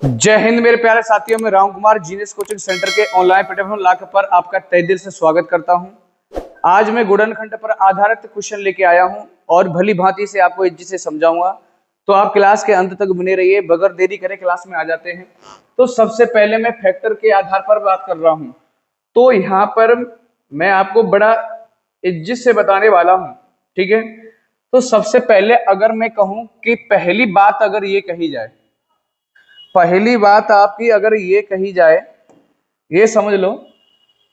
जय हिंद मेरे प्यारे साथियों, मैं Ram Kumar genius coaching centre के ऑनलाइन प्लेटफॉर्म लाख पर आपका तहे दिल से स्वागत करता हूं। आज मैं गुणनखंड पर आधारित क्वेश्चन लेके आया हूं और भली भांति से आपको इज्जत से समझाऊंगा, तो आप क्लास के अंत तक बने रहिए। बगैर देरी करे क्लास में आ जाते हैं। तो सबसे पहले मैं फैक्टर के आधार पर बात कर रहा हूं, तो यहाँ पर मैं आपको बड़ा इज्जत से बताने वाला हूं, ठीक है। तो सबसे पहले अगर मैं कहूं कि पहली बात अगर ये कही जाए, पहली बात आपकी अगर ये कही जाए, ये समझ लो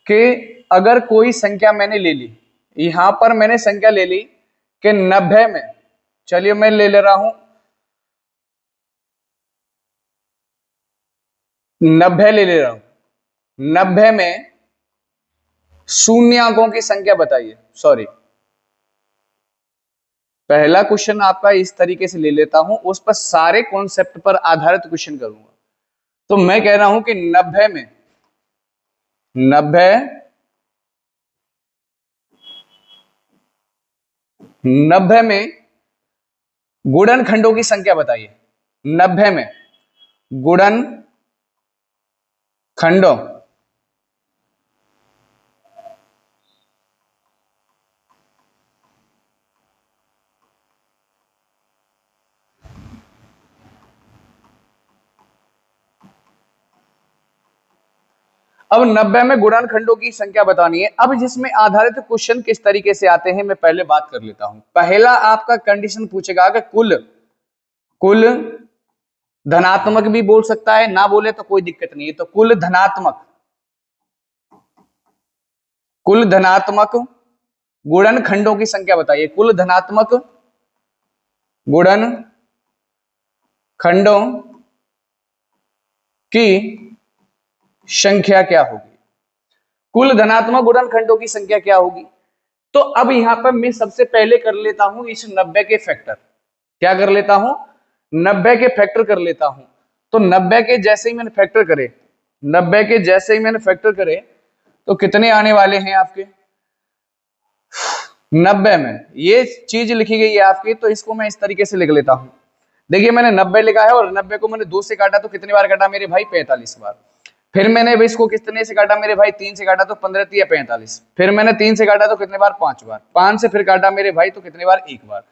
कि अगर कोई संख्या मैंने ले ली, यहां पर मैंने संख्या ले ली कि 90 में, चलिए मैं ले रहा हूं 90 ले रहा हूं। 90 में शून्य अंकों की संख्या बताइए। सॉरी, पहला क्वेश्चन आपका इस तरीके से ले लेता हूं, उस पर सारे कॉन्सेप्ट पर आधारित क्वेश्चन करूंगा। तो मैं कह रहा हूं कि 90 में 90 में गुणनखंडों की संख्या बताइए। 90 में गुणनखंडों अब 90 में गुणनखंडों की संख्या बतानी है। अब जिसमें आधारित क्वेश्चन किस तरीके से आते हैं मैं पहले बात कर लेता हूं। पहला आपका कंडीशन पूछेगा कि कुल धनात्मक भी बोल सकता है, ना बोले तो कोई दिक्कत नहीं है। तो कुल धनात्मक गुणनखंडों की संख्या बताइए। कुल धनात्मक गुणनखंडों की संख्या क्या होगी? कुल धनात्मक गुणनखंडों की संख्या क्या होगी? तो अब यहां पर मैं सबसे पहले कर लेता हूं इस 90 के फैक्टर। क्या कर लेता हूं? 90 के फैक्टर कर लेता हूं। तो 90 के जैसे ही मैंने फैक्टर करे, 90 के जैसे ही मैंने फैक्टर करे तो कितने आने वाले हैं आपके? 90 में ये चीज लिखी गई है आपकी, तो इसको मैं इस तरीके से लिख लेता हूं। देखिए मैंने 90 लिखा है और 90 को मैंने 2 से काटा तो कितनी बार काटा मेरे भाई? 45 बार। फिर मैंने इसको कितने से काटा मेरे भाई? 3 से काटा तो 15 3 45। फिर मैंने 3 से काटा तो कितने बार? 5 बार। 5 से फिर काटा मेरे भाई तो कितने बार? 1 बार।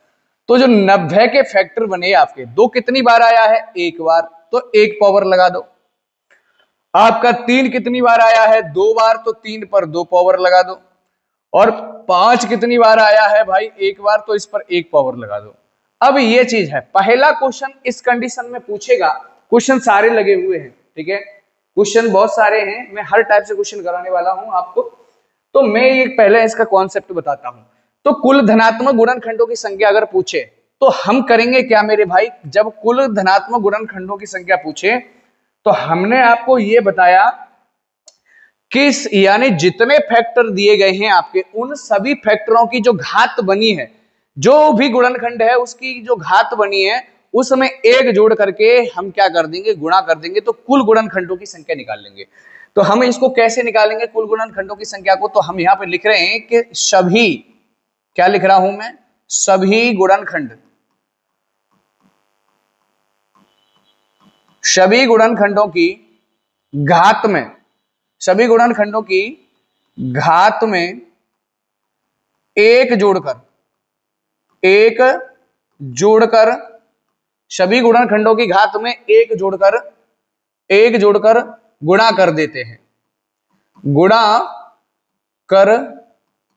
तो जो 90 के फैक्टर बने आपके, दो कितनी बार आया है? 1 बार, तो 1 पावर लगा दो। आपका 3 कितनी बार आया है? 2 बार, तो 3 पर 2 पावर लगा दो। और 5 कितनी बार आया है भाई? 1 बार, तो इस पर 1 पावर लगा दो। अब ये चीज है, पहला क्वेश्चन इस कंडीशन में पूछेगा। क्वेश्चन सारे लगे हुए हैं, ठीक है, क्वेश्चन बहुत सारे हैं, मैं हर टाइप से क्वेश्चन कराने वाला हूं आपको। तो मैं ये पहले इसका कॉन्सेप्ट बताता हूं। तो कुल धनात्मक गुणनखंडों की संख्या अगर पूछे तो हम करेंगे क्या मेरे भाई? जब कुल धनात्मक गुणनखंडों की संख्या पूछे तो हमने आपको ये बताया कि यानी जितने फैक्टर दिए गए हैं आपके, उन सभी फैक्टरों की जो घात बनी है, जो भी गुणनखंड है उसकी जो घात बनी है, उसमें एक जोड़ करके हम क्या कर देंगे? गुणा कर देंगे, तो कुल गुणनखंडों की संख्या निकाल लेंगे। तो हम इसको कैसे निकालेंगे कुल गुणनखंडों की संख्या को? तो हम यहां पे लिख रहे हैं कि सभी, क्या लिख रहा हूं मैं? सभी गुणनखंड, सभी गुणनखंडों की घात में, सभी गुणनखंडों की घात में एक जोड़कर सभी गुणनखंडों की घात में एक जोड़कर गुणा कर देते हैं, गुणा कर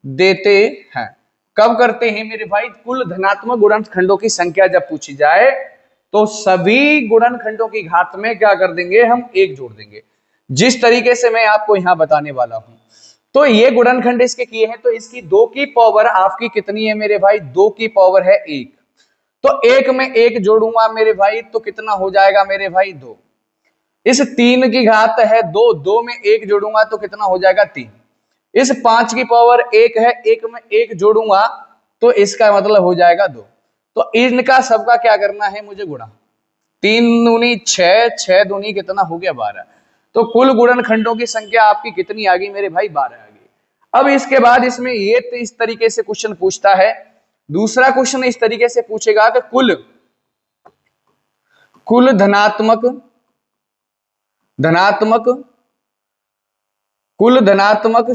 देते हैं। कब करते हैं मेरे भाई? कुल धनात्मक गुणनखंडों की संख्या जब पूछी जाए तो सभी गुणनखंडों की घात में क्या कर देंगे? हम एक जोड़ देंगे, जिस तरीके से मैं आपको यहां बताने वाला हूं। तो ये गुणनखंड इसके किए हैं, तो इसकी 2 की पावर आपकी कितनी है मेरे भाई? 2 की पावर है 1। तो 1 में 1 जोड़ूंगा मेरे भाई तो कितना हो जाएगा मेरे भाई? 2। इस 3 की घात है 2, 2 में 1 जोड़ूंगा तो कितना हो जाएगा? 3। इस 5 की पावर 1 है, 1 में 1 जोड़ूंगा तो इसका मतलब हो जाएगा 2। तो इनका सबका क्या करना है मुझे? गुणा। 3 दूनी 6, 6 दूनी कितना हो गया? 12। तो कुल गुणनखंडों की संख्या आपकी कितनी आ गई मेरे भाई? 12 आ गई। अब इसके बाद इसमें ये इस तरीके से क्वेश्चन पूछता है। दूसरा क्वेश्चन इस तरीके से पूछेगा कि कुल धनात्मक धनात्मक कुल धनात्मक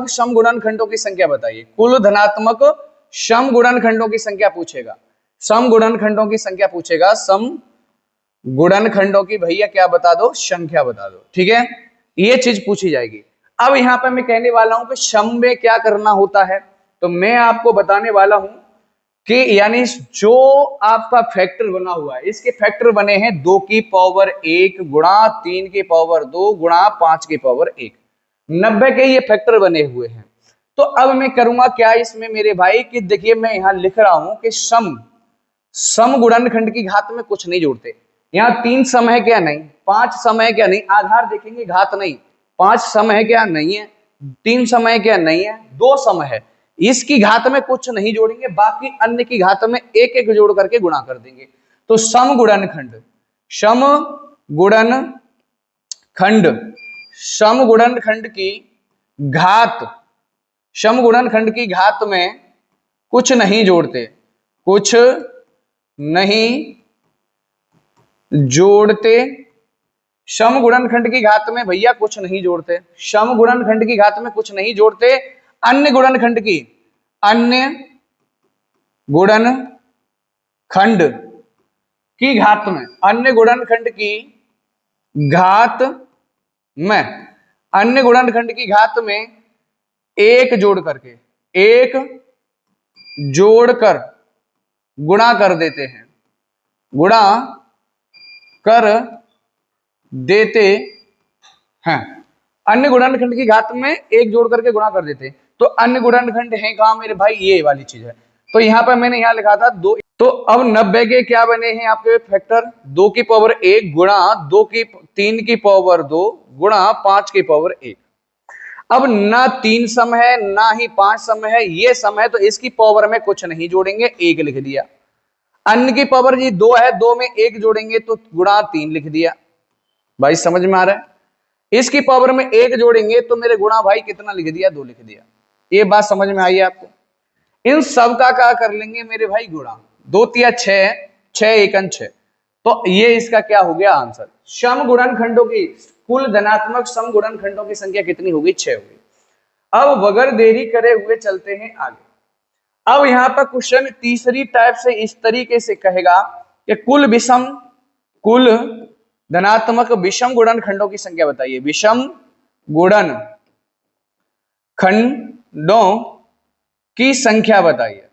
सम गुणनखंडों की संख्या बताइए। कुल धनात्मक सम गुणनखंडों की संख्या पूछेगा, सम गुणनखंडों की संख्या पूछेगा, सम गुणनखंडों की भैया क्या बता दो, संख्या बता दो, ठीक है, ये चीज पूछी जाएगी। अब यहां पर मैं कहने वाला हूं कि सम में क्या करना होता है, तो मैं आपको बताने वाला हूं कि यानी जो आपका फैक्टर बना हुआ है, इसके फैक्टर बने हैं 2 की पावर 1 गुणा 3 की पावर 2 गुणा 5 की पावर 1, 90 के ये फैक्टर बने हुए हैं। तो अब मैं करूंगा क्या इसमें मेरे भाई कि देखिए मैं यहां लिख रहा हूं कि सम गुणनखंड की घात में कुछ नहीं जोड़ते। यहाँ 3 सम है क्या, नहीं, 5 सम है क्या, नहीं, आधार देखेंगे घात नहीं, 5 सम है क्या, नहीं है, 3 सम है क्या, नहीं है, 2 सम है, इसकी घात में कुछ नहीं जोड़ेंगे, बाकी अन्य की घात में एक एक जोड़ करके गुणा कर देंगे। तो सम गुणनखंड की घात, सम गुणनखंड की घात में कुछ नहीं जोड़ते, कुछ नहीं जोड़ते, सम गुणनखंड की घात में भैया कुछ नहीं जोड़ते, सम गुणनखंड की घात में कुछ नहीं जोड़ते, अन्य गुणनखंड की घात में, अन्य गुणनखंड की घात में, अन्य गुणनखंड की घात में एक जोड़कर गुणा कर देते हैं, गुणा कर देते हैं, अन्य गुणनखंड की घात में एक जोड़ करके गुणा कर देते हैं। तो अन्य गुणनखंड है कहां मेरे भाई, ये वाली चीज है। तो यहां पर मैंने यहां लिखा था 2, तो अब 90 के क्या बने हैं आपके फैक्टर, 2 की पावर 1 गुणा 3 की पावर 2 गुणा 5 की पावर 1। अब ना 3 सम है ना ही 5 सम है, ये सम है, तो इसकी पावर में कुछ नहीं जोड़ेंगे, 1 लिख दिया। अन्य की पावर जी 2 है, 2 में 1 जोड़ेंगे तो गुणा 3 लिख दिया। भाई समझ में आ रहा है, इसकी पावर में 1 जोड़ेंगे तो मेरे गुणा भाई कितना लिख दिया, 2 लिख दिया। ये बात समझ में आई आपको। इन सब का क्या कर लेंगे मेरे भाई, गुणा, 2 तिया 6, 6 एकन 6, तो ये इसका क्या हो गया आंसर। सम गुणनखंडों की कुल धनात्मक सम गुणनखंडों की संख्या कितनी होगी, 6 होगी। अब बगैर देरी करे हुए चलते हैं आगे। अब यहां पर क्वेश्चन तीसरी टाइप से इस तरीके से कहेगा कि कुल धनात्मक विषम गुणनखंडों की संख्या बताइए, विषम गुणनखंडों की संख्या बताइए।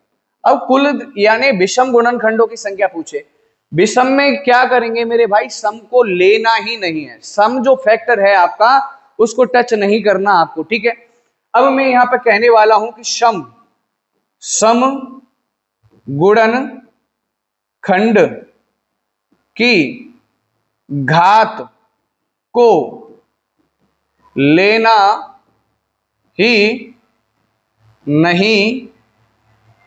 अब कुल यानी विषम गुणनखंडों की संख्या पूछे, विषम में क्या करेंगे मेरे भाई, सम को लेना ही नहीं है, सम जो फैक्टर है आपका उसको टच नहीं करना आपको, ठीक है। अब मैं यहां पर कहने वाला हूं कि सम गुणनखंड की घात को लेना ही नहीं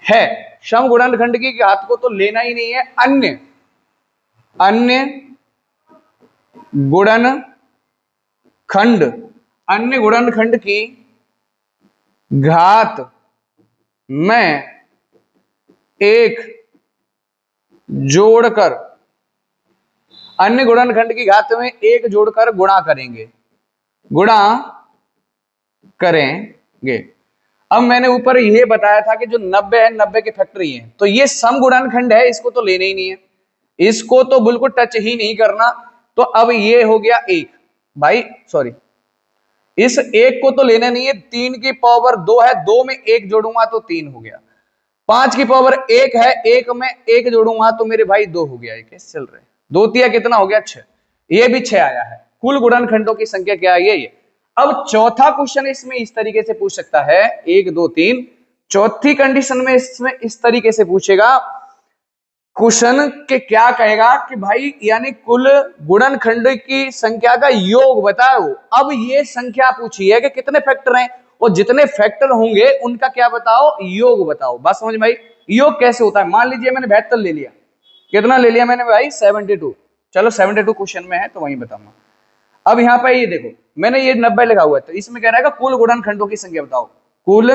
है, सम गुणनखंड की घात को तो लेना ही नहीं है, अन्य गुणनखंड की घात में एक जोड़कर, अन्य गुणनखंड की घात में एक जोड़कर गुणा करेंगे। अब मैंने ऊपर यह बताया था कि जो 90 है, 90 के फैक्टर ही है, तो ये सम गुणनखंड है, इसको तो लेना ही नहीं है, इसको तो बिल्कुल टच ही नहीं करना। तो अब ये हो गया 1 भाई, सॉरी, इस 1 को तो लेना नहीं है, 3 की पावर 2 है, 2 में 1 जोड़ूंगा तो 3 हो गया, 5 की पावर 1 है, 1 में 1 जोड़ूंगा तो मेरे भाई 2 हो गया। कैसे चल रहे, 2 तिया कितना हो गया, 6, ये भी 6 आया है। कुल गुणनखंडों की संख्या क्या है, ये। अब चौथा क्वेश्चन इसमें इस तरीके से पूछ सकता है, 1 2 3, चौथी कंडीशन में इसमें इस तरीके से पूछेगा क्वेश्चन के, क्या कहेगा कि भाई यानी कुल गुणनखंड की संख्या का योग बताओ। अब ये संख्या पूछी है कि कितने फैक्टर हैं, और जितने फैक्टर होंगे उनका क्या बताओ, योग बताओ। बस समझ में आई, योग कैसे होता है। मान लीजिए मैंने 72 ले लिया, कितना ले लिया मैंने भाई, 72, चलो 72 क्वेश्चन में है तो वही बताऊंगा। अब यहां पर ये देखो, मैंने ये 90 लिखा हुआ है, तो इसमें कह रहा है कि कुल गुणनखंडों की संख्या बताओ, कुल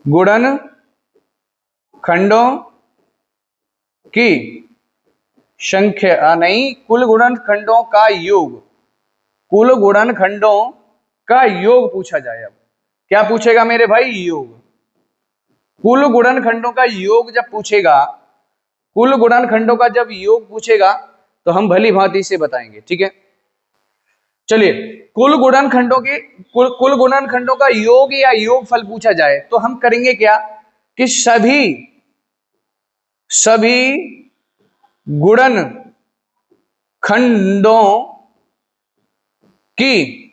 गुणन खंडों की संख्या, नहीं, कुल गुणनखंडों का योग, कुल गुणनखंडों का योग पूछा जाए। अब क्या पूछेगा मेरे भाई? योग। कुल गुणनखंडों का योग जब पूछेगा, कुल गुणनखंडों का जब योग पूछेगा तो हम भली भांति से बताएंगे, ठीक है। चलिए, कुल गुणनखंडों के कुल गुणनखंडों का योग या योगफल पूछा जाए तो हम करेंगे क्या कि सभी गुणन खंडों की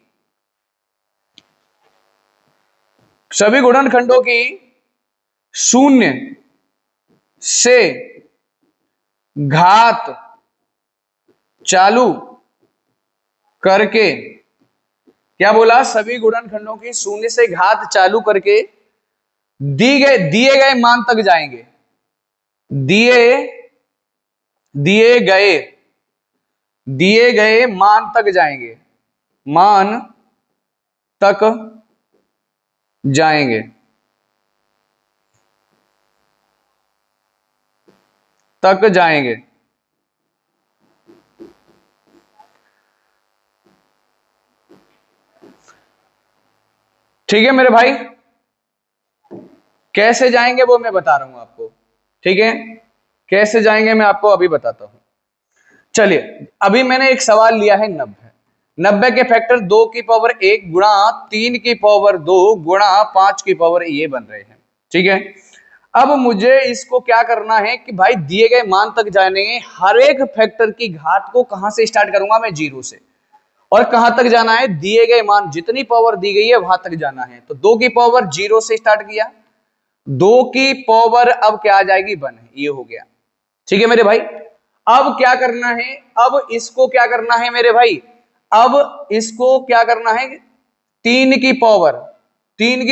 सभी गुणनखंडों की शून्य से घात चालू करके, क्या बोला? सभी गुणनखंडों की शून्य से घात चालू करके दिए गए मान तक जाएंगे। दिए गए मान तक जाएंगे, मान तक जाएंगे, तक जाएंगे। ठीक है मेरे भाई, कैसे जाएंगे वो मैं बता रहा हूं आपको, ठीक है। कैसे जाएंगे मैं आपको अभी बताता हूं। चलिए, अभी मैंने एक सवाल लिया है 90 के फैक्टर 2 की पावर 1 गुणा 3 की पावर 2 गुणा 5 की पावर ये बन रहे हैं, ठीक है। अब मुझे इसको क्या करना है कि भाई दिए गए मान तक जाने, हर एक फैक्टर की घात को कहां से स्टार्ट करूंगा मैं? 0 से। और कहां तक जाना है? दिए गए मान जितनी पावर दी गई है वहां तक जाना है। तो 2 की पावर 0 से स्टार्ट किया, 2 की पावर अब क्या आ जाएगी? 1, ये हो गया, ठीक है मेरे भाई। अब क्या करना है? अब इसको क्या करना है मेरे भाई? अब इसको क्या करना है? 3 की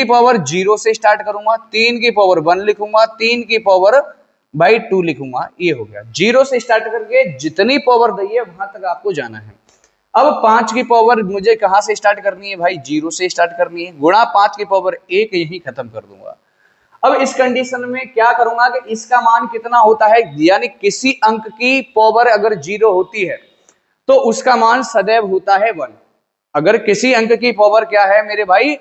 पावर 0 से स्टार्ट करूंगा, 3 की पावर 1 लिखूंगा, 3 की पावर बाई 2 लिखूंगा, ये हो गया। 0 से स्टार्ट करके जितनी पावर दी है वहां तक आपको जाना है। अब 5 की पावर मुझे कहां से स्टार्ट करनी है भाई? 0 से स्टार्ट करनी है, गुणा 5 की पावर 1 यही खत्म कर दूंगा। अब इस कंडीशन में क्या करूंगा कि इसका मान कितना होता है, यानी किसी अंक की पावर अगर 0 होती है तो उसका मान सदैव होता है 1। अगर किसी अंक की पावर क्या है मेरे भाई?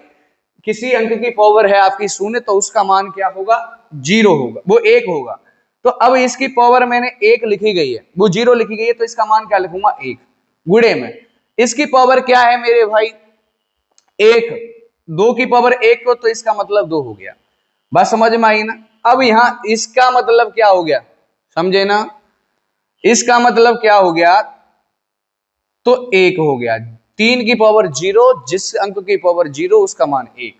किसी अंक की पावर है आपकी 0, तो उसका मान क्या होगा? 0 होगा, वो 1 होगा। तो अब इसकी पावर मैंने 1 लिखी गई है, वो 0 लिखी गई है, तो इसका मान क्या लिखूंगा? 1 गुणे में इसकी पावर क्या है मेरे भाई? 1, 2 की पावर 1 को, तो इसका मतलब 2 हो गया। बस समझ में आई ना? अब यहां इसका मतलब क्या हो गया? समझे ना? इसका मतलब क्या हो गया? तो 1 हो गया। 3 की पावर 0, जिस अंक की पावर 0 उसका मान 1,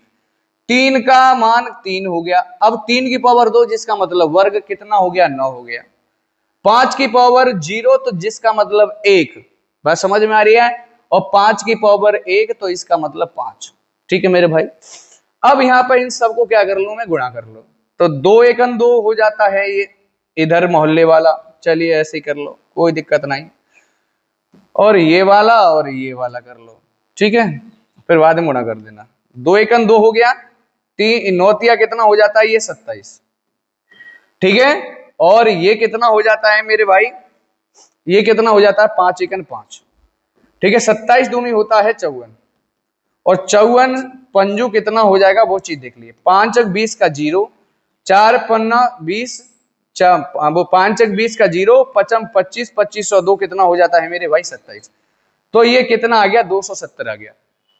3 का मान 3 हो गया। अब 3 की पावर 2 जिसका मतलब वर्ग, कितना हो गया? 9 हो गया। 5 की पावर 0 तो जिसका मतलब 1, बस समझ में आ रही है। और 5 की पावर 1 तो इसका मतलब 5, ठीक है मेरे भाई। अब यहां पर इन सबको क्या कर लूं मैं? गुणा कर लूं, तो 2 एकन 2 हो जाता है ये, इधर मोहल्ले वाला, चलिए ऐसे ही कर लो, कोई दिक्कत नहीं। और ये वाला कर लो, ठीक है, फिर बाद में गुणा कर देना। 2 एकन 2 हो गया, 3 नौतिया कितना हो जाता है? ये 27, ठीक है। और ये कितना हो जाता है मेरे भाई? ये कितना हो जाता है? 5 एकन 5, ठीक है। 27 दूनी होता है 54, और 54 पंजू कितना हो जाएगा वो चीज देख लिए। 5 अक 20 का 0, 4 पन्ना 20, वो 5 अक 20 का 0, 5 25, 25 और 2 कितना हो जाता है मेरे भाई? 27। तो ये कितना आ गया? 270 आ गया।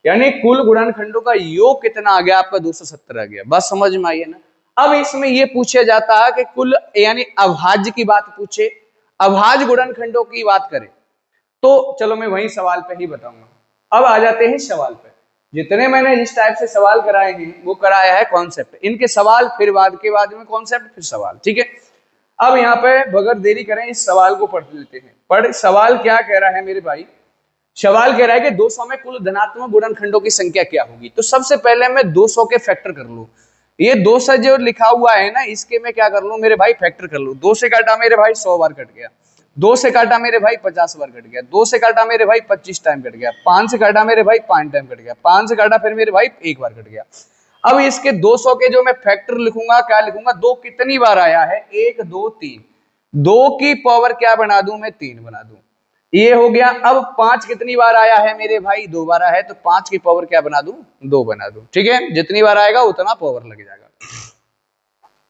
यानी कुल गुणनखंडों का योग कितना आ गया आपका? 270 आ गया। बस समझ में आई है ना? अब इसमें ये पूछा जाता है कि कुल, यानी अभाज्य की बात पूछे, अभाज्य गुणनखंडों की बात करें तो चलो मैं वही सवाल पे ही बताऊंगा। अब आ जाते हैं सवाल पे। जितने मैंने जिस टाइप से सवाल कराए हैं वो कराया है कॉन्सेप्ट, इनके सवाल फिर बाद में कॉन्सेप्ट फिर सवाल, ठीक है। अब यहाँ पे बगैर देरी करें इस सवाल को पढ़ लेते हैं। पर सवाल क्या कह रहा है मेरे भाई? सवाल कह रहा है कि 200 में कुल धनात्मक गुणनखंडों की संख्या क्या होगी। तो सबसे पहले मैं 200 के फैक्टर कर लूं। ये 200 जो लिखा हुआ है ना, इसके मैं क्या कर लूं मेरे भाई? फैक्टर कर लूं। 2 से काटा मेरे भाई 100 बार कट गया, 2 से काटा मेरे भाई 50 बार कट गया, 2 से काटा मेरे भाई 25 टाइम कट गया, 5 से काटा मेरे भाई 5 टाइम कट गया, 5 से काटा फिर मेरे भाई 1 बार कट गया। अब इसके 200 के जो मैं फैक्टर लिखूंगा, क्या लिखूंगा, दो कितनी बार आया है, 1 2 3, 2 की पावर क्या बना दूं मैं, 3 बना दूं, ये हो गया। अब 5 कितनी बार आया है मेरे भाई, 2 बार आया है, तो 5 की पावर क्या बना दूं, 2 बना दूं। ठीक है, जितनी बार आएगा उतना पावर लग जाएगा।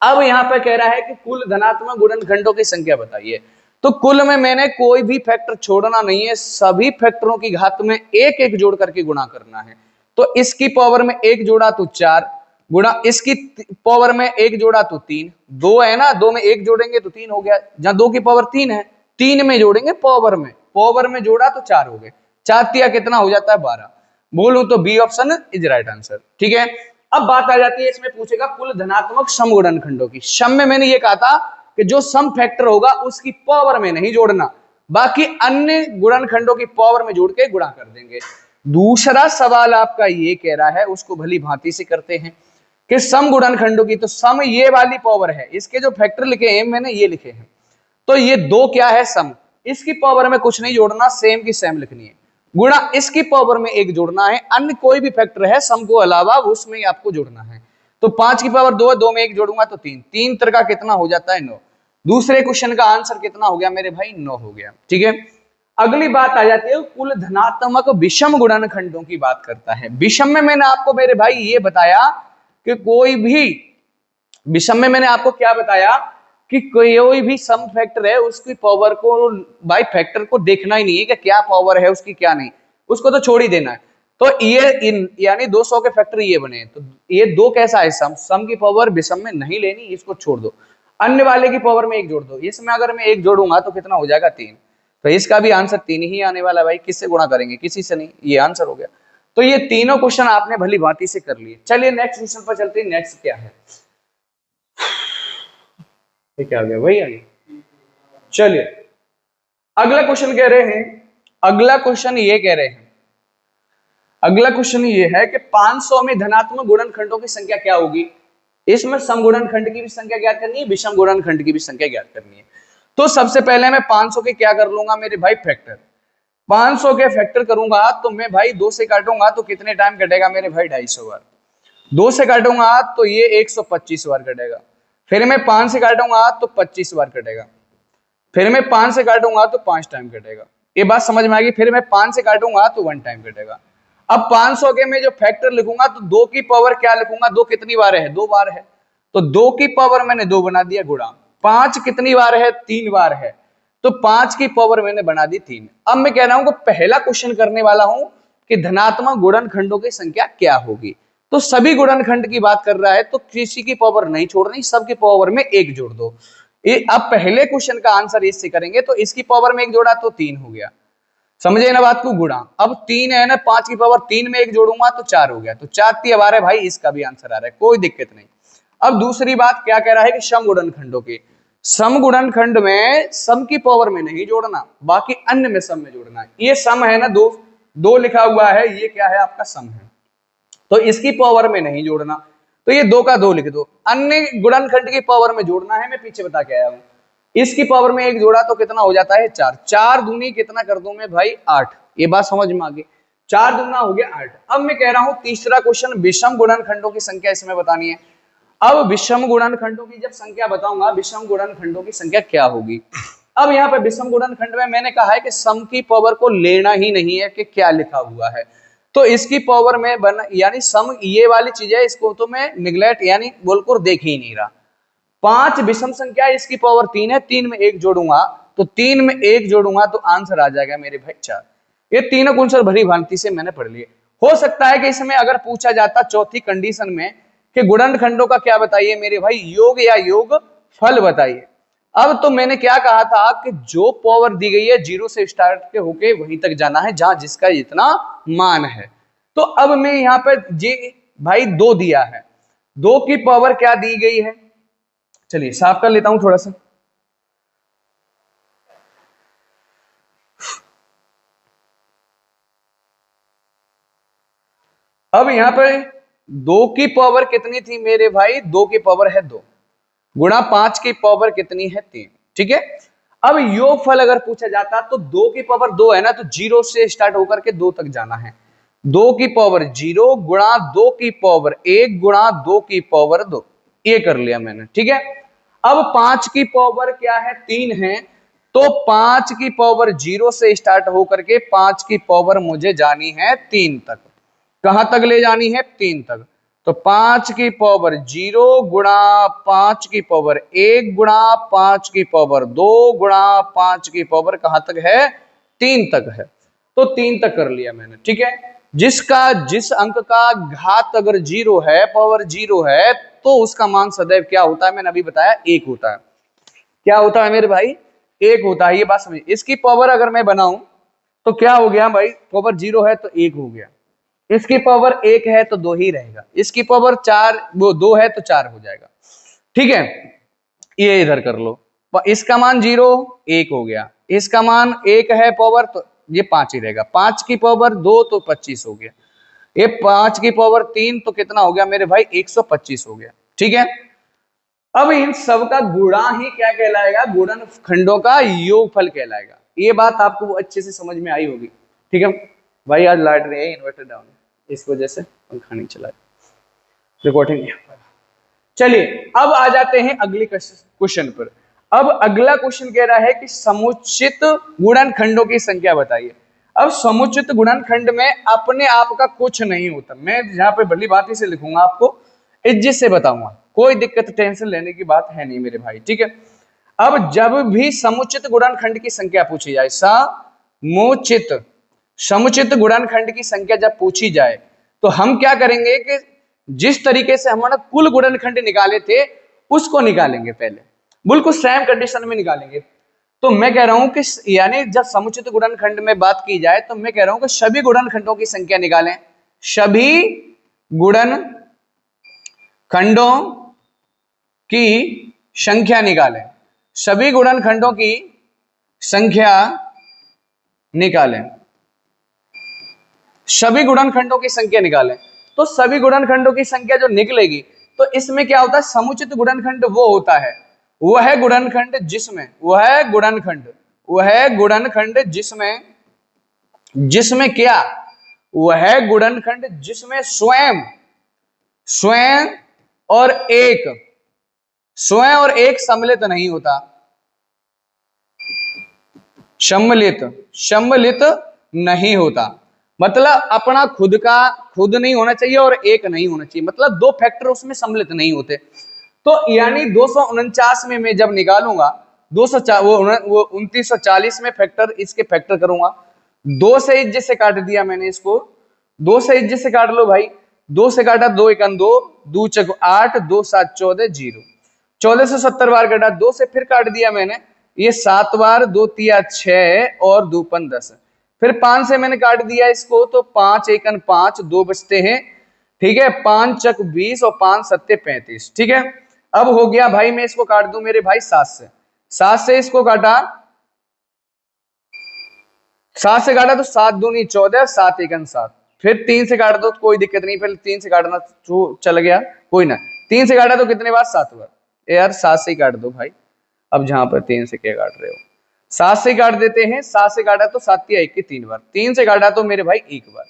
अब यहां पर कह रहा है कि कुल धनात्मक गुणनखंडों की संख्या बताइए। तो कुल में मैंने कोई भी फैक्टर छोड़ना नहीं है, सभी फैक्टरों की घात में एक एक जोड़ करके गुणा करना है। तो इसकी पावर में एक जोड़ा तो 4, गुणा इसकी पावर में एक जोड़ा तो 3, 2 है ना, 2 में एक जोड़ेंगे तो 3 हो गया। जहां 2 की पावर 3 है, 3 में जोड़ेंगे पावर में जोड़ा तो 4 हो गए, 4 तिया कितना हो जाता है, 12। बोलूं तो B option is right answer. ठीक है, अब बात आ जाती है, इसमें पूछेगा कुल धनात्मक सम गुणनखंडों की। सम में मैंने ये कहा था कि जो सम फैक्टर होगा उसकी पावर में नहीं जोड़ना, बाकी अन्य गुणनखंडों की पावर में जोड़ के गुणा कर देंगे। दूसरा सवाल आपका ये कह रहा है, उसको भली भांति से करते हैं कि सम गुणनखंडों की, तो सम ये वाली पावर है, इसके जो फैक्टर लिखे हैं मैंने ये लिखे हैं, तो ये 2 क्या है, सम, इसकी पावर में कुछ नहीं जोड़ना, सेम की सेम लिखनी है, गुणा इसकी पावर में एक जोड़ना है, अन्य कोई भी फैक्टर है सम को अलावा उसमें आपको जोड़ना है। तो 5 की पावर 2 है, 2 में एक जोड़ूंगा तो 3, 3 तरह कितना हो जाता है, 9। दूसरे क्वेश्चन का आंसर कितना हो गया मेरे भाई, 9 हो गया। ठीक है, अगली बात आ जाती है कुल धनात्मक विषम गुणनखंडों की बात करता है। विषम में मैंने आपको मेरे भाई ये बताया कि कोई भी विषम में मैंने आपको क्या बताया कि कोई भी सम फैक्टर है उसकी पावर को बाय फैक्टर को देखना ही नहीं है कि क्या पावर है उसकी क्या नहीं, उसको तो छोड़ ही देना है। तो ये यानी 200 के फैक्टर ये बने, तो ये 2 कैसा है, सम की पावर विषम में नहीं लेनी, इसको छोड़ दो, अन्य वाले की पावर में एक जोड़ दो। इसमें अगर मैं एक जोड़ूंगा तो कितना हो जाएगा, 3, तो इसका भी आंसर 3 ही आने वाला भाई। किससे गुणा करेंगे, किसी से नहीं, ये आंसर हो गया। तो ये तीनों क्वेश्चन आपने भली भांति से कर लिए। चलिए नेक्स्ट क्वेश्चन पर चलते हैं। नेक्स्ट क्या है, ये क्या आ गया, वही आ गया। चलिए अगला क्वेश्चन कह रहे हैं, अगला क्वेश्चन ये कह रहे हैं, अगला क्वेश्चन ये है कि 500 में धनात्मक गुणनखंडों की संख्या क्या होगी। इसमें सम गुणनखंड की भी संख्या ज्ञात करनी है, विषम गुणनखंड की भी संख्या ज्ञात करनी है। तो सबसे पहले मैं 500 के क्या कर लूंगा मेरे भाई, फैक्टर। 500 के फैक्टर करूंगा तो मैं भाई 2 से काटूंगा तो कितने टाइम कटेगा मेरे भाई, 250 बार। 2 से काटूंगा तो ये 125 बार कटेगा। फिर मैं 5 से काटूंगा तो 25 बार कटेगा। फिर मैं 5 से काटूंगा तो 5 टाइम कटेगा। ये बात समझ में आ गई। फिर मैं 5 से काटूंगा तो 1 टाइम कटेगा। अब 500 के में जो फैक्टर लिखूंगा तो 2 की पावर क्या लिखूंगा, 2 कितनी बार है, 2 बार है, तो 2 की पावर मैंने 2 बना दिया, गुणा 5 कितनी बार है, 3 बार है, तो 5 की पावर मैंने बना दी 3। अब मैं कह रहा हूं कि पहला क्वेश्चन करने वाला हूं कि धनात्मक गुणनखंडों की संख्या क्या होगी। तो सभी गुणनखंड की बात कर रहा है, तो किसी की पावर नहीं छोड़नी, सबकी पावर में एक जोड़ दो। अब पहले क्वेश्चन का आंसर इससे करेंगे तो इसकी पावर में एक जोड़ा तो 3 हो गया, समझे ना बात को, गुणा अब 3 है ना, 5 की पावर 3 में एक जोड़ूंगा तो 4 हो गया, तो 4 3 आ रहा है भाई, इसका भी आंसर आ रहा है, कोई दिक्कत नहीं। अब दूसरी बात क्या कह रहा है कि सम गुणनखंडों की, सम गुणनखंड में सम की पावर में नहीं जोड़ना, बाकी अन्य में सम में जोड़ना है। ये सम है ना, दो लिखा हुआ है, ये क्या है आपका सम है, तो इसकी पावर में नहीं जोड़ना, तो ये 2 का 2 लिख दो। अन्य गुणनखंड की पावर में जोड़ना है, मैं पीछे बता के आया हूं। इसकी पावर में एक जोड़ा तो कितना हो जाता है, 4, 4 दूनी कितना कर दूं मैं भाई, 8। ये बात समझ में आ गई, 4 दूना हो गया 8। अब मैं कह रहा हूं तीसरा क्वेश्चन, विषम गुणनखंडों की संख्या इसमें बतानी है। अब विषम गुणनखंडों की जब संख्या बताऊंगा, विषम गुणनखंडों की संख्या क्या होगी। अब यहाँ पे विषम गुणनखंड में मैंने कहा है कि सम की पावर को लेना ही नहीं है कि क्या लिखा हुआ है, तो इसकी पावर में बना, यानी सम ये वाली चीज है, इसको तो मैं निगलेक्ट यानी बोलकर देख ही नहीं रहा। 5 विषम संख्या, इसकी पावर 3 है, 3 में एक जोड़ूंगा तो 3 में एक जोड़ूंगा तो आंसर आ जाएगा मेरे भाई 4। ये तीनों क्वेश्चन भली भांति से मैंने पढ़ लिए। हो सकता है कि इसमें अगर पूछा जाता चौथी कंडीशन में कि गुणनखंडों का क्या बताइए मेरे भाई, योग या योग फल बताइए। अब तो मैंने क्या कहा था कि जो पावर दी गई है 0 से स्टार्ट के होके वहीं तक जाना है जहां जिसका जितना मान है। तो अब मैं यहाँ पे जी भाई 2 दिया है, 2 की पावर क्या दी गई है, चलिए साफ कर लेता हूं थोड़ा सा। अब यहां पे 2 की पावर कितनी थी मेरे भाई, 2 की पावर है 2, गुणा 5 की पावर कितनी है 3। ठीक है, अब योगफल अगर पूछा जाता तो 2 की पावर 2 है ना, तो 0 से स्टार्ट होकर के 2 तक जाना है। 2 की पावर 0 गुणा 2 की पावर 1 गुणा 2 की पावर 2, ये कर लिया मैंने। ठीक है, अब 5 की पावर क्या है 3 है, तो 5 की पावर 0 से स्टार्ट होकर के 5 की पावर मुझे जानी है 3 तक। कहां तक ले जानी है 3 तक, तो 5 की पावर 0 गुणा 5 की पावर 1 गुणा 5 की पावर 2 गुणा 5 की पावर कहां तक है 3 तक है, तो 3 तक कर लिया मैंने। ठीक है, जिस अंक का घात अगर 0 है, पावर 0 है, तो उसका मान सदैव क्या होता है, मैंने अभी बताया 1 होता है। क्या होता है मेरे भाई, 1 होता है। ये बात समझिए, इसकी पावर अगर मैं बनाऊं तो क्या हो गया भाई, पावर 0 है तो 1 हो गया, इसकी पावर 1 है तो 2 ही रहेगा, इसकी पावर 4 वो 2 है तो 4 हो जाएगा। ठीक है, ये इधर कर लो, इसका मान 0 1 हो गया, इसका मान 1 है पावर, तो ये 5 ही रहेगा, 5 की पावर 2 तो 25 हो गया, ये 5 की पावर 3 तो कितना हो गया मेरे भाई 125 हो गया। ठीक है, अब इन सब का गुणा ही क्या कहलाएगा, गुणन खंडों का योगफल कहलाएगा। ये बात आपको अच्छे से समझ में आई होगी। ठीक है भाई, आज लाइट रही है, इन्वर्टर डाउन है, इस वजह से पंखा नहीं चला, रिकॉर्डिंग नहीं। चलिए अब आ जाते हैं अगले क्वेश्चन पर। अब अगला क्वेश्चन कह रहा है कि समुचित गुणनखंडों की संख्या बताइए। अब समुचित गुणनखंड में अपने आप का कुछ नहीं होता, मैं यहाँ पे भली बात से लिखूंगा, आपको इज्जत से बताऊंगा, कोई दिक्कत टेंशन लेने की बात है नहीं मेरे भाई। ठीक है, अब जब भी समुचित गुणनखंड की संख्या पूछी जाए, समुचित गुणनखंड की संख्या जब पूछी जाए, तो हम क्या करेंगे कि जिस तरीके से हमने कुल गुणनखंड निकाले थे उसको निकालेंगे, पहले बिल्कुल सेम कंडीशन में निकालेंगे। तो मैं कह रहा हूं कि यानी जब समुचित गुणनखंड में बात की जाए तो मैं कह रहा हूं कि सभी गुणनखंडों की संख्या निकालें, सभी गुणनखंडों की संख्या निकालें, सभी गुणनखंडों की संख्या निकालें, सभी गुणनखंडों की संख्या निकालें। तो सभी गुणनखंडों की संख्या जो निकलेगी, तो इसमें क्या होता है, समुचित गुणनखंड वो होता है, वह गुणनखंड जिसमें क्या, वह गुणनखंड जिसमें स्वयं और एक सम्मिलित नहीं होता, सम्मिलित नहीं होता, मतलब अपना खुद नहीं होना चाहिए और एक नहीं होना चाहिए, मतलब दो फैक्टर उसमें सम्मिलित नहीं होते। तो यानी 249 में मैं जब निकालूंगा 2940 में फैक्टर, इसके फैक्टर करूंगा, 2 से इज्जत से काट दिया मैंने इसको, 2 से इज्जत से काट लो भाई, 2 से काटा 2 1 2, 2 चक 8, 2 7 14 0, 14 से 70 बार काटा, 2 से फिर काट दिया मैंने, ये 7 बार, 2 तिया 6 और 2 पन 10, फिर 5 से मैंने काट दिया इसको, तो 5 1 5, 2 बचते हैं। ठीक है, 5 चक 20 और 5 सत्ते 35। ठीक है, अब हो गया भाई, मैं इसको काट दूं मेरे भाई 7 से, 7 से इसको काटा, 7 से काटा तो 7 दूनी 14, 7 1 7, फिर 3 से काट दो तो कोई दिक्कत नहीं, पहले 3 से काटना चल गया, कोई ना, 3 से काटा तो कितने बार 7 बार, यार 7 से ही काट दो भाई, अब जहां पर 3 से क्या काट रहे हो, 7 से काट देते हैं, 7 से काटा तो 7 1 की 3 बार, 3 से काटा तो मेरे भाई 1 बार।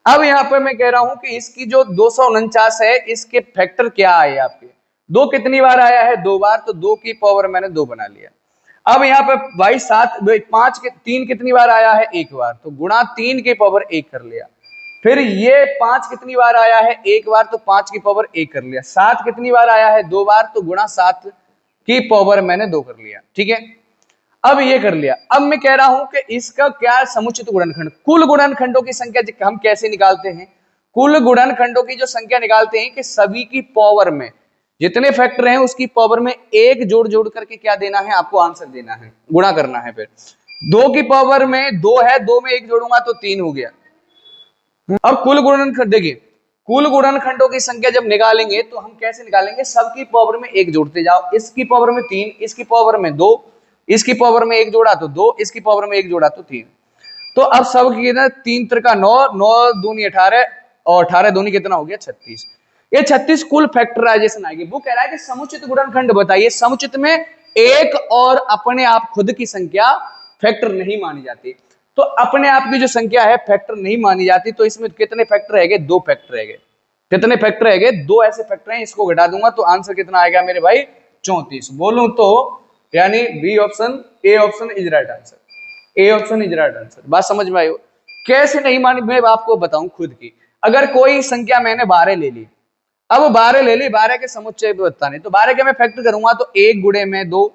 अब यहाँ पर मैं कह रहा हूं कि इसकी जो 249 है, इसके फैक्टर क्या आए आपके, 2 कितनी बार आया है 2 बार, तो 2 की पावर मैंने 2 बना लिया। अब यहाँ पर भाई 5 के 3 कितनी बार आया है 1 बार, तो गुणा 3 की पावर 1 कर लिया। फिर ये 5 कितनी बार आया है 1 बार, तो 5 की पावर 1 कर लिया। 7 कितनी बार आया है 2 बार, तो गुणा 7 की पावर मैंने 2 कर लिया। ठीक है, अब ये कर लिया। अब मैं कह रहा हूं कि इसका क्या समुचित गुणनखंड, कुल गुणनखंडों की संख्या हम कैसे निकालते हैं, कुल गुणनखंडों की जो संख्या निकालते हैं कि सभी की पावर में जितने फैक्टर हैं उसकी पावर में एक जोड़ करके क्या देना है, आपको आंसर देना है, गुणा करना है। फिर 2 की पावर में 2 है, 2 में 1 जोड़ूंगा तो 3 हो गया। अब कुल गुणनखंड देखिए, कुल गुणनखंडों की संख्या जब निकालेंगे तो हम कैसे निकालेंगे, सबकी पावर में 1 जोड़ते जाओ, इसकी पावर में 3, इसकी पावर में 2, इसकी पावर में 1 जोड़ा तो 2, इसकी पावर में 1 जोड़ा तो 3। तो अब सब की 3 त्रिका 9, 9 दूनी 18 और 18 दूनी कितना हो गया 36। ये 36 कुल फैक्टराइजेशन आएगी। वो कह रहा है कि समुचित गुणनखंड बताइए, समुचित में एक और अपने आप खुद की संख्या फैक्टर नहीं मानी जाती। तो अपने आप की जो संख्या है फैक्टर नहीं मानी जाती, तो इसमें कितने फैक्टर रहेंगे? 2 फैक्टर रहेंगे। कितने फैक्टर रहेंगे? 2 ऐसे फैक्टर हैं, इसको घटा दूंगा तो आंसर कितना आएगा मेरे भाई? 34। बोलूं तो यानी B option, A option is right answer. A option is right answer. बात समझ में आई हो? कैसे नहीं मानी मैं आपको बताऊं खुद की। अगर कोई संख्या मैंने 12 ले ली, अब 12 ले ली, 12 के समुच्चय पे बताने, तो 12 के मैं फैक्टर करूंगा तो 1 गुणे में 2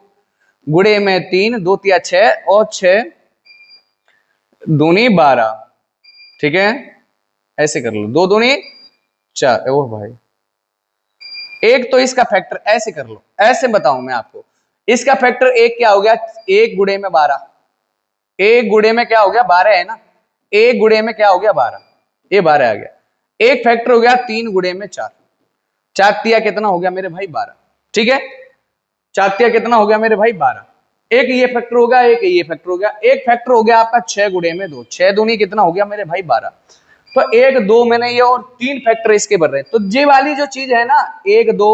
गुणे में 3, 2 तिया 6 और 6 दूनी 12। ठीक है, ऐसे कर लो, 2 दूनी 4। ओ भाई, एक तो इसका फैक्टर ऐसे कर लो, ऐसे बताऊं मैं आपको। इसका फैक्टर एक क्या हो गया? 1 गुणे में 12, 1 गुणे में क्या हो गया? 12 है ना, 1 गुणे में क्या हो गया? 12, ये 12 आ गया। एक फैक्टर हो गया 3 गुणे में 4, 4 तिया कितना हो गया मेरे भाई? 12। ठीक है, 4 तिया कितना हो गया मेरे भाई? 12। एक ये फैक्टर हो गया, एक ये फैक्टर हो गया। एक फैक्टर हो गया आपका 6 गुणे में 2, 6 दूनी कितना हो गया मेरे भाई? 12। तो 1 2 मैंने ये और 3 फैक्टर इसके बढ़ रहे हैं। तो ये वाली जो चीज है ना, 1 2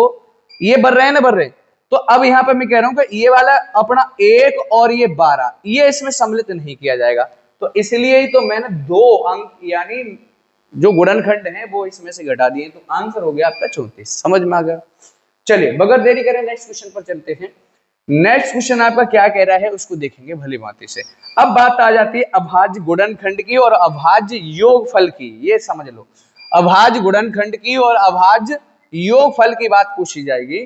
ये बढ़ रहे हैं ना, बढ़ रहे हैं। तो अब यहां पर मैं कह रहा हूं कि ये वाला अपना 1 और ये 12 ये इसमें सम्मिलित नहीं किया जाएगा, तो इसलिए ही तो मैंने 2 अंक यानी जो गुणनखंड है वो इसमें से घटा दिए, तो आंसर हो गया आपका 34। समझ में आ गया? चलिए बगैर देरी करें नेक्स्ट क्वेश्चन पर चलते हैं। नेक्स्ट क्वेश्चन आपका क्या कह रहा है उसको देखेंगे भली भांति से। अब बात आ जाती है अभाज्य गुणनखंड की और अभाज्य योगफल की। ये समझ लो, अभाज्य गुणनखंड की और अभाज्य योगफल की बात पूछी जाएगी,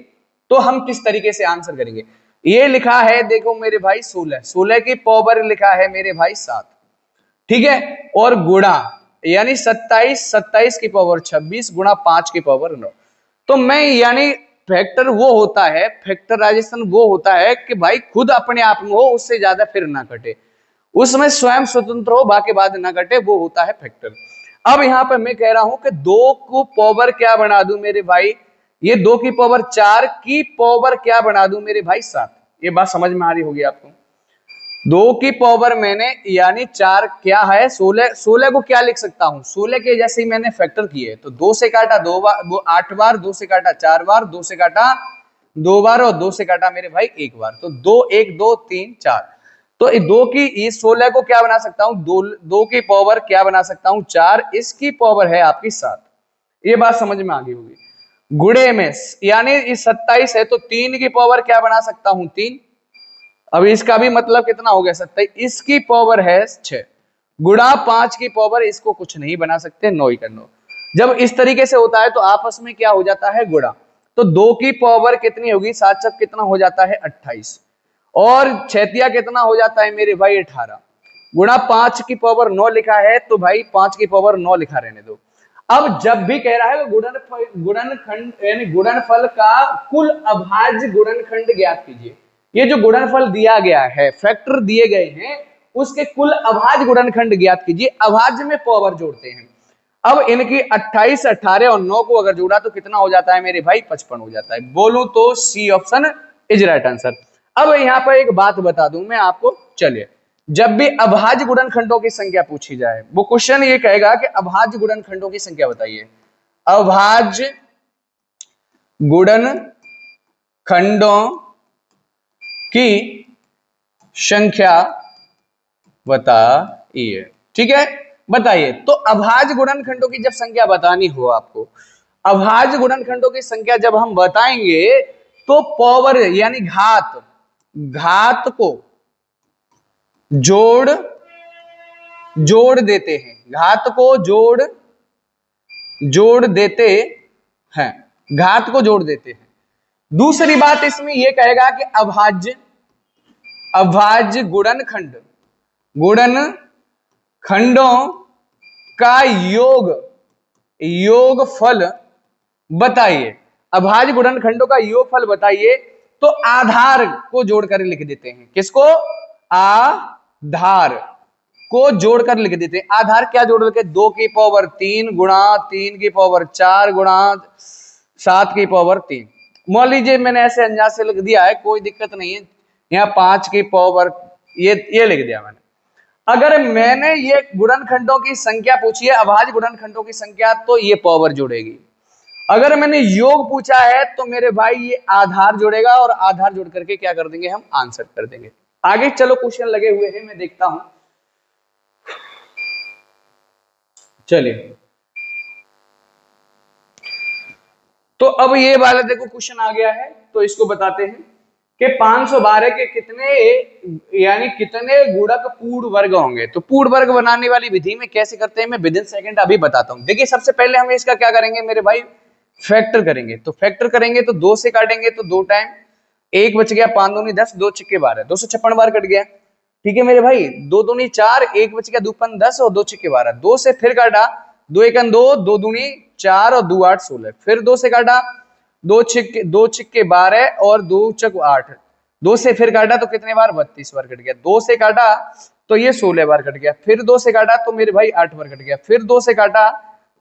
तो हम किस तरीके से आंसर करेंगे। ये लिखा है देखो मेरे भाई 16, 16 की पावर लिखा है मेरे भाई 7। ठीक है, और गुणा यानी 27, 27 की पावर 26 गुणा 5 की पावर 9। तो मैं यानी फैक्टर वो होता है, फैक्टराइजेशन वो होता है कि भाई खुद अपने आप में हो, उससे ज्यादा फिर ना कटे, उसमें स्वयं स्वतंत्र हो, बाकी बाद ना कटे, वो होता है फैक्टर। अब यहां पर मैं कह रहा हूं कि 2 को पावर क्या बना दूं मेरे भाई? ये 2 की पावर 4 की पावर क्या बना दूं मेरे भाई? 7। ये बात समझ में आ रही होगी आपको। 2 की पावर मैंने यानी 4 क्या है? 16, 16 को क्या लिख सकता हूं? 16 के जैसे ही मैंने फैक्टर किए तो 2 से काटा 2 बार, वो 8 बार, 2 से काटा 4 बार, 2 से काटा 2 बार और 2 से काटा मेरे भाई 1 बार। तो 2 1 2 3 4। तो 2 की इस 16 को क्या बना सकता हूं? 2 की पावर क्या बना सकता हूं? 4। इसकी पावर है आपकी 7। ये बात समझ में आ गई होगी। गुणे में यानी इस 27 है तो 3 की पावर क्या बना सकता हूं? 3। अब इसका भी मतलब कितना हो गया? 27। इसकी पावर है 6 गुणा 5 की पावर, इसको कुछ नहीं बना सकते, 9 ही कर 9। जब इस तरीके से होता है तो आपस में क्या हो जाता है? गुणा। तो 2 की पावर कितनी होगी? 7 7 कितना हो जाता है? 28 और 6 कितना हो जाता है मेरे भाई? 18 गुणा 5 की पावर 9 लिखा है, तो भाई 5 की पावर 9 लिखा रहने दो। अब जब भी कह रहा है गुणनखंड यानी गुणनफल का कुल अभाज्य गुणनखंड ज्ञात कीजिए। ये जो गुणनफल दिया गया है, फैक्टर दिए गए हैं, उसके कुल अभाज्य गुणनखंड ज्ञात कीजिए। अभाज्य में पावर जोड़ते हैं। अब इनकी 28, 18 और 9 को अगर जोड़ा तो कितना हो जाता है मेरे भाई? 55 हो जाता है। बोलूं तो C option is right answer. अब यहां पर एक बात बता दूं मैं आपको, चलिए जब भी अभाज्य गुणनखंडों की संख्या पूछी जाए, वो क्वेश्चन ये कहेगा कि अभाज्य गुणनखंडों की संख्या बताइए। अभाज्य गुणनखंडों की संख्या बताइए। ठीक है, बताइए। तो अभाज्य गुणनखंडों की जब संख्या बतानी हो आपको, अभाज्य गुणनखंडों की संख्या जब हम बताएंगे तो पावर यानी घात, घात को जोड़ देते हैं, घात को जोड़ देते हैं, घात को जोड़ देते हैं। दूसरी बात इसमें यह कहेगा कि अभाज्य गुणनखंडों का योगफल बताइए। अभाज्य गुणनखंडों का योगफल बताइए, तो आधार को जोड़कर लिख देते हैं। किसको? आधार को जोड़कर लिख देते हैं। आधार क्या जोड़ के? 2 की पावर 3 गुणा 3 की पावर 4 गुणा 7 की पावर 3। मान लीजिए मैंने ऐसे अंदाज से लिख दिया है, कोई दिक्कत नहीं है। यहाँ 5 की पावर ये लिख दिया मैंने। अगर मैंने ये गुणनखंडों की संख्या पूछी है, अभाज्य गुणनखंडों की संख्या, तो ये पावर जोड़ेगी। अगर मैंने योग पूछा है तो मेरे भाई ये आधार जोड़ेगा और आधार जोड़ करके क्या कर देंगे? हम आंसर कर देंगे। आगे चलो, क्वेश्चन लगे हुए हैं, मैं देखता हूं। चलिए, तो अब ये वाला देखो क्वेश्चन आ गया है, तो इसको बताते हैं कि 512 के कितने यानी कितने गुणक पूर्ण वर्ग होंगे। तो पूर्ण वर्ग बनाने वाली विधि में कैसे करते हैं मैं विद इन सेकंड अभी बताता हूं। देखिए सबसे पहले हम इसका क्या करेंगे मेरे भाई, फैक्टर करेंगे। तो फैक्टर करेंगे तो 2 से काटेंगे तो 2 टाइम 1 बच गया, 5 दूनी 10, 2 छिक्के 12, 256 बार कट गया। ठीक है मेरे भाई, 2 दूनी 4, 1 बच गया, 2 5 10 और 2 छिक्के 12, 2 से फिर काटा, 2 1 2, 2 दूनी 4 और 2 8 16, फिर 2 से काटा, 2 छिक्के 12 और 2 चक 8, 2 से फिर काटा तो कितने बार, 32 बार कट गया। 2 से काटा तो ये 16 बार कट गया, फिर 2 से काटा तो मेरे भाई 8 बार कट गया, फिर 2 से काटा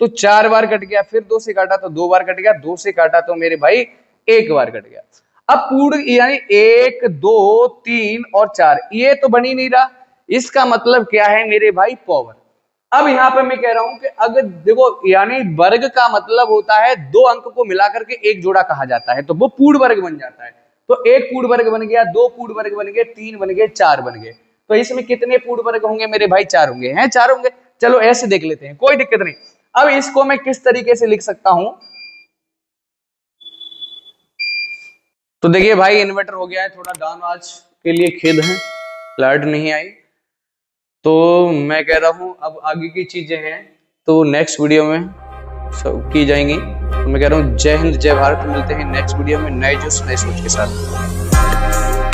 तो 4 बार कट गया, फिर 2 से काटा तो 2 बार कट गया, 2 से काटा तो मेरे भाई 1 बार कट गया। अब पूर्ण यानी 1 2 3 और 4 ये तो बन ही नहीं रहा, इसका मतलब क्या है मेरे भाई, पावर। अब यहां पर मैं कह रहा हूं कि अगर देखो यानी वर्ग का मतलब होता है 2 अंक को मिलाकर के एक जोड़ा कहा जाता है, तो वो पूर्ण वर्ग बन जाता है। तो 1 पूर्ण वर्ग बन गया, 2 पूर्ण वर्ग बन गए, 3 बन गए, 4 बन गए। तो इसमें कितने पूर्ण वर्ग होंगे मेरे भाई, 4 होंगे, हैं 4 होंगे। चलो ऐसे देख लेते हैं, कोई दिक्कत नहीं। अब इसको मैं किस तरीके से लिख सकता हूं, तो देखिए भाई इन्वर्टर हो गया है थोड़ा डाउन, आज के लिए खेद है, लाइट नहीं आई। तो मैं कह रहा हूं अब आगे की चीजें हैं तो नेक्स्ट वीडियो में सब की जाएंगी। तो मैं कह रहा हूं जय हिंद जय भारत, मिलते हैं नेक्स्ट वीडियो में नए जोश नए सोच के साथ।